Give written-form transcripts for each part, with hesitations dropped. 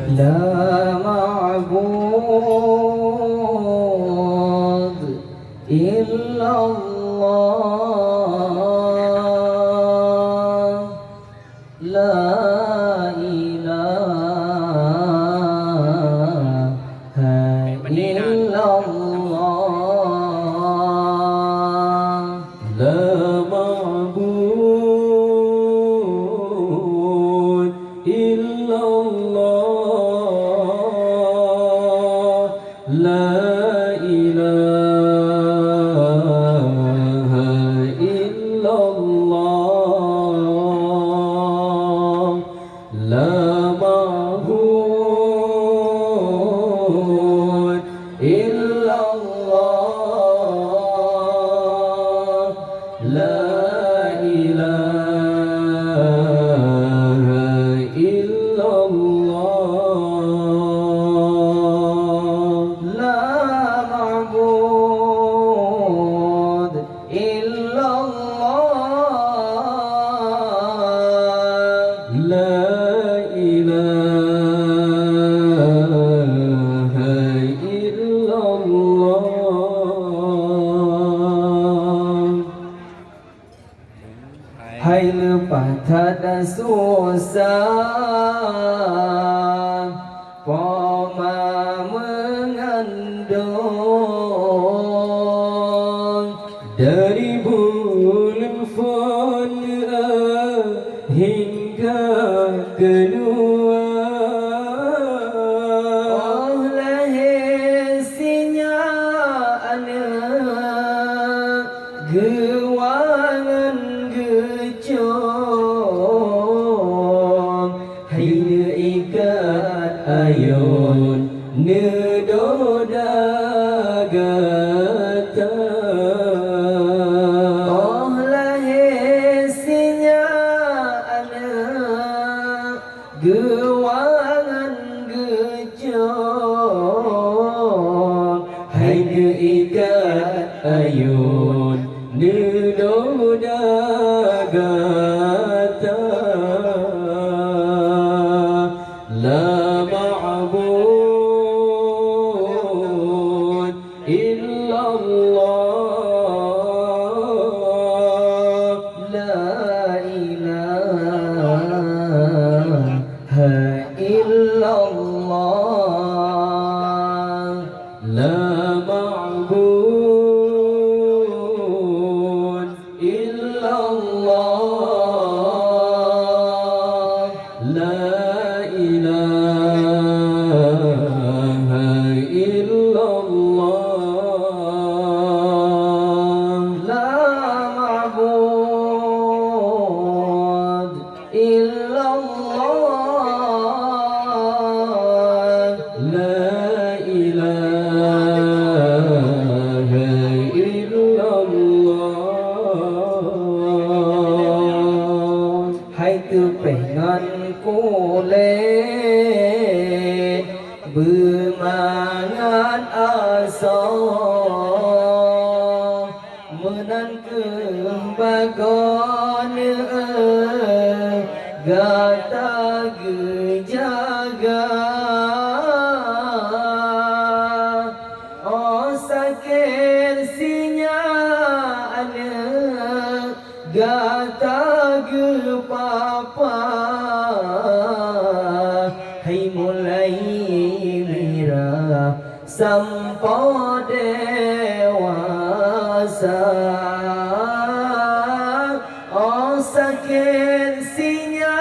لا معبود إلا الله لا إله إلا الله لا معبود إلا الله لا إله إلا الله لا معبود إلا الله لا إله إلا الله لا معبود إلا الله لا إله إلا الله ให้ลืมปัทดสู้สาพอมาเมืองอันโดน dari bulan fon hingga kedua oh lahir anak gewangan gecong hai ikat ayun nedoda gata oh lahir anak gewangan gecong hai ikat ayun nedoda gata la ma'bud illa Allah la ilaha illa Allah la ma'bud illa Allah la ilaha illa Allah la ma'bud illa Allah la ilaha illa Allah ให้ตือไปงานกูเลบือมางานอาสอมือนั้นคือบากอนกาตากือjaga oh sakit sinya anak gata ge papa hai mulai mira sampo dewasa oh sakit sinya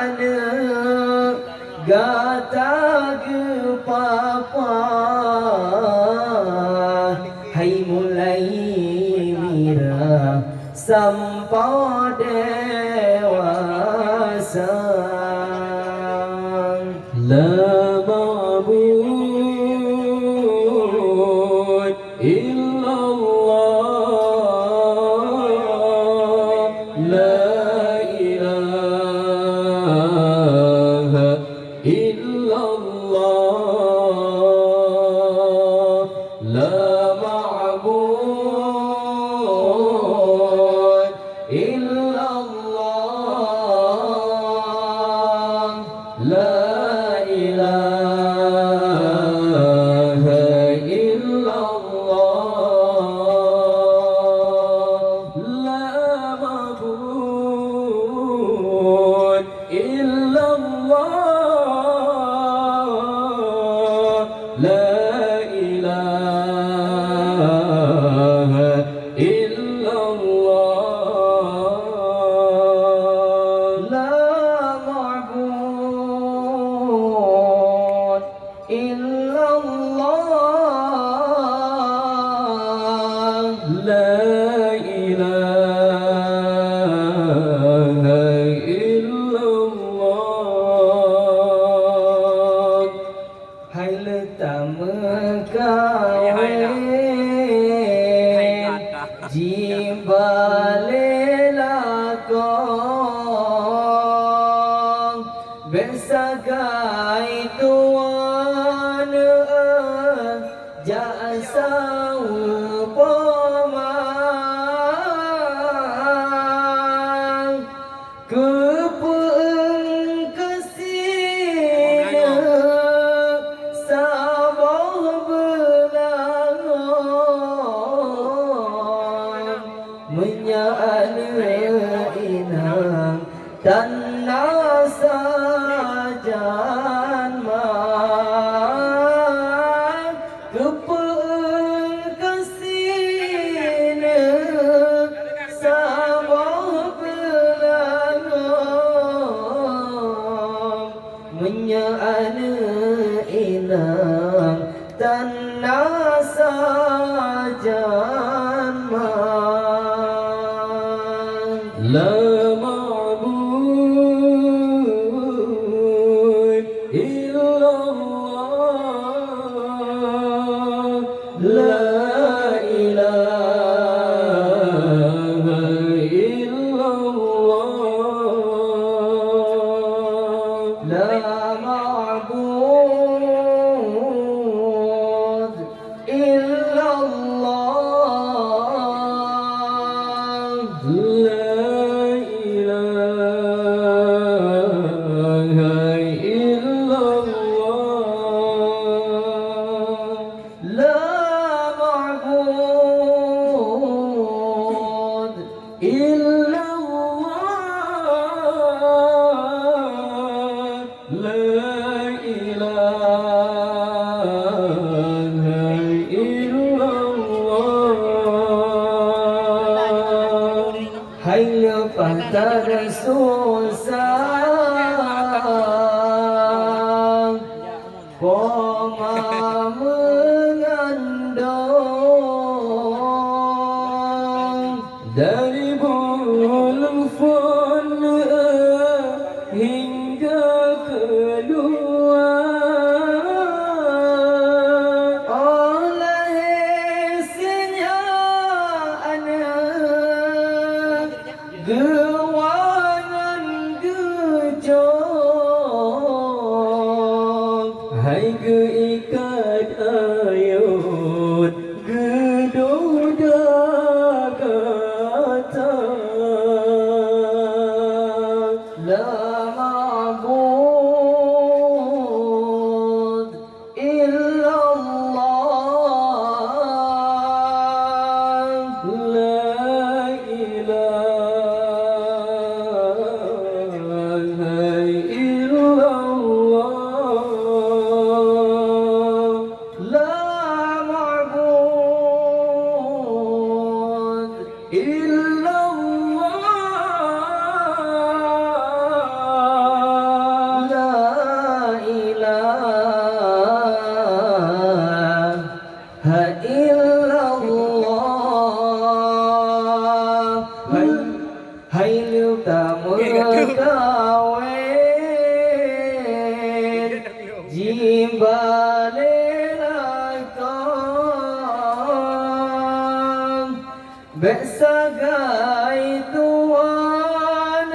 anak gata ge papa hai mulai mira sampo dewasa la ma'bud illa Allah la ilaha illa Allah la ma'bud إلا الله La ilaha illallah, la ma'bud illallah, la ilaha illallah, la ma'bud illallah, la ilaha illallah. Hai letama kawin jibalela kong besagai tuan jasa upamang kepeung kesina sabah belangon menyana inang dan nasa janman kepeung kesina sabah belangon menyana inang dan nasa janman. La ma'bud illallah, la ilaha illallah, la ma'bud illallah, la ilaha illallah, la ma'bud illallah, la ilaha illallah. Hai lepas susah koma mengandung dari bulfon hingga keluar oleh senyapnya gewangan gejong. Hai geikat ayun gedoda kata la ma'bud illallah, la ilaha illallah, la ma'bud illallah, la ilaha illallah. Hai liu tamu kawin jimbalela kong besagai tuan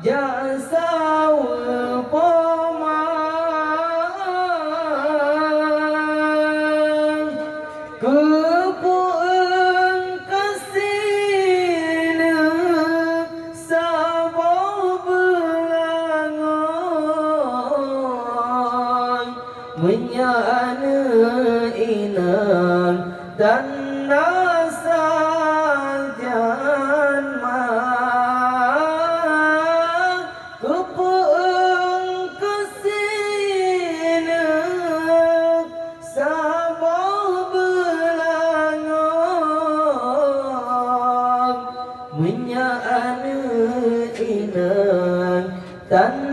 jasa upamang kepeung kesina sabah belangon menyana inang dan nasal janma kupueng kesina sabah belangong menyana inang dan